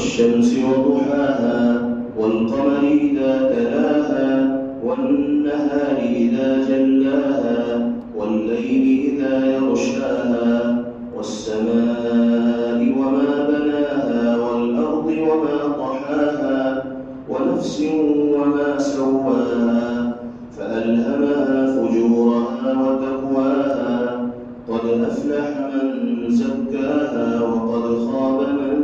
والشمس وضحاها والقمر إذا تلاها والنهار إذا جلاها والليل إذا يغشاها والسماء وما بناها والأرض وما طحاها ونفس وما سواها فألهمها فجورها وتقواها قد أفلح من زكاها وقد خاب من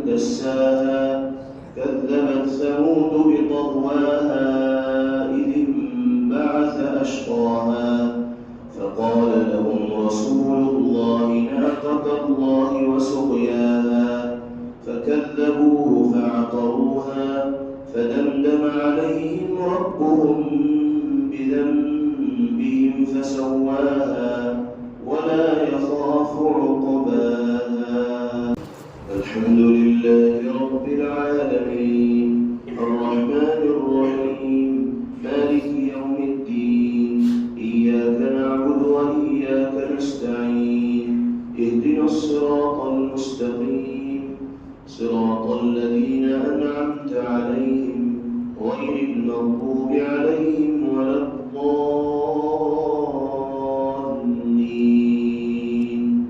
دساها كذبت ثمود بطغواها إذ انبعث أشقاها فقال لهم رسول الله ناقة الله وسقياها فكذبوه فعقروها فدمدم عليهم ربهم بذنبهم فسواها ولا يخاف عقباها. الحمد لله رب العالمين الرحمن الرحيم مالك يوم الدين إياك نعبد وإياك نستعين اهدنا الصراط المستقيم صراط الذين أنعمت عليهم غير المغضوب عليهم ولا الضالين.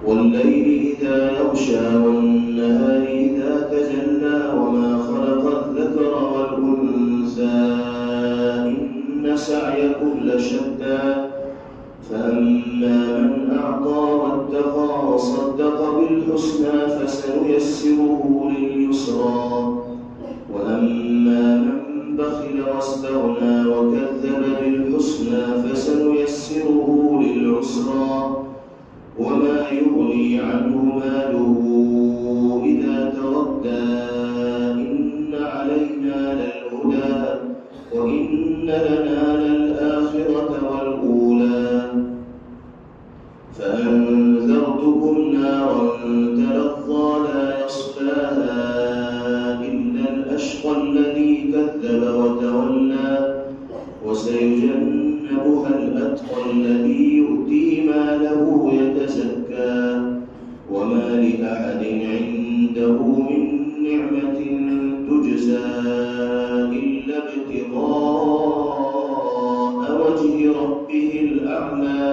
والليل إذا يغشى والنهار إذا تجلى وما خلق الذكر والأنثى إن سعيكم لشتى فأما من أعطى واتقى وصدق بالحسنى فسنيسره لليسرى وأما من بخل واستغنى وكذب بالحسنى فسنيسره للعسرى وما يغني عنه ماله إذا تردى إن علينا للهدى وإن لنا للآخرة والأولى فأنذرتكم نارا تلظى لا يصلاها إلا الأشقى الذي كذب وتولى وسيجنبها الأتقى الذي يؤتي ماله يتزكى وما لأحد عنده من نعمة تجزى إلا ابتغاء وجه ربه الأعلى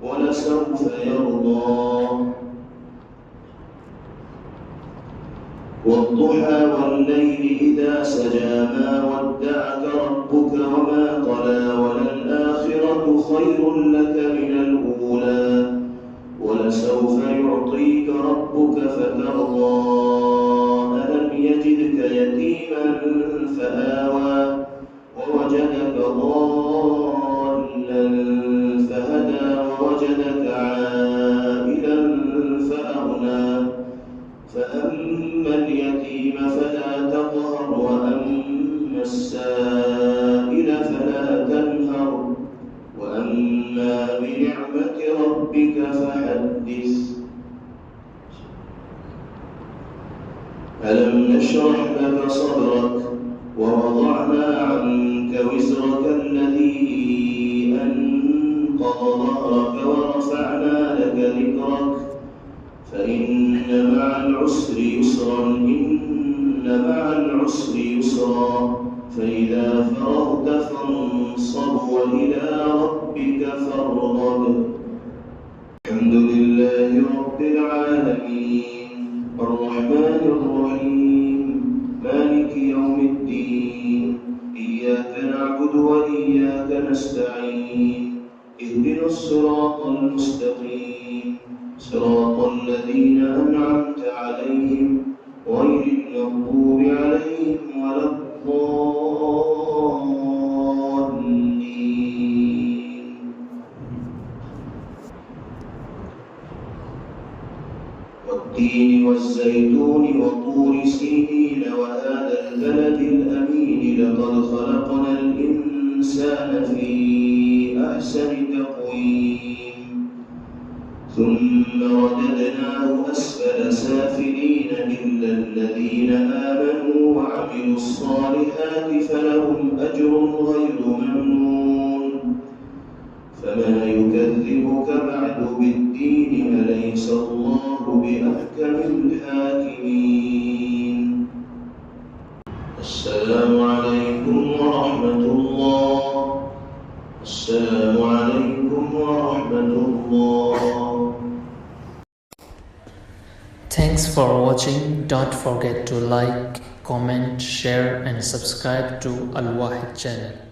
ولسوف يرضى. والضحى والليل إذا سجى ما ودعك ربك وما قلى وللآخرة خير لك من الأولى ولسوف يعطيك ربك فترضى ألم يجدك يتيما فآوى ووجدك ضالا فهدى ووجدك عائلا فأغنى فأما اليتيم فلا تقهر وأما السائل فلا تنهر وأما بنعمة ربك فحدث. ألم نشرح لك صدرك ووضعنا عنك وزرك الذي أنقض ظهرك ورفعنا لك ذكرك فإن مع العسر يسرا إن مع العسر يسرا فإذا فرغت فانصب وإلى ربك فارغب. الحمد لله رب العالمين الرحمن الرحيم مالك يوم الدين إياك نعبد وإياك نستعين اهدنا الصراط المستقيم صراط الذين أنعمت عليهم غير المغضوب عليهم ولا الضالين. والتين والزيتون وطور سينين وهذا البلد الأمين لقد خلقنا الإنسان في أحسن تقويم ثم رددناه أسفل سافلين إلا الذين آمنوا وعملوا الصالحات فلهم أجر غير ممنون. فما يكذبك بعد بالدين أليس أليس الله بأحكم الحاكمين. السلام عليكم ورحمة الله. السلام عليكم ورحمة الله. Thanks for watching. Don't forget to like, comment, share and subscribe to Al Wahid channel.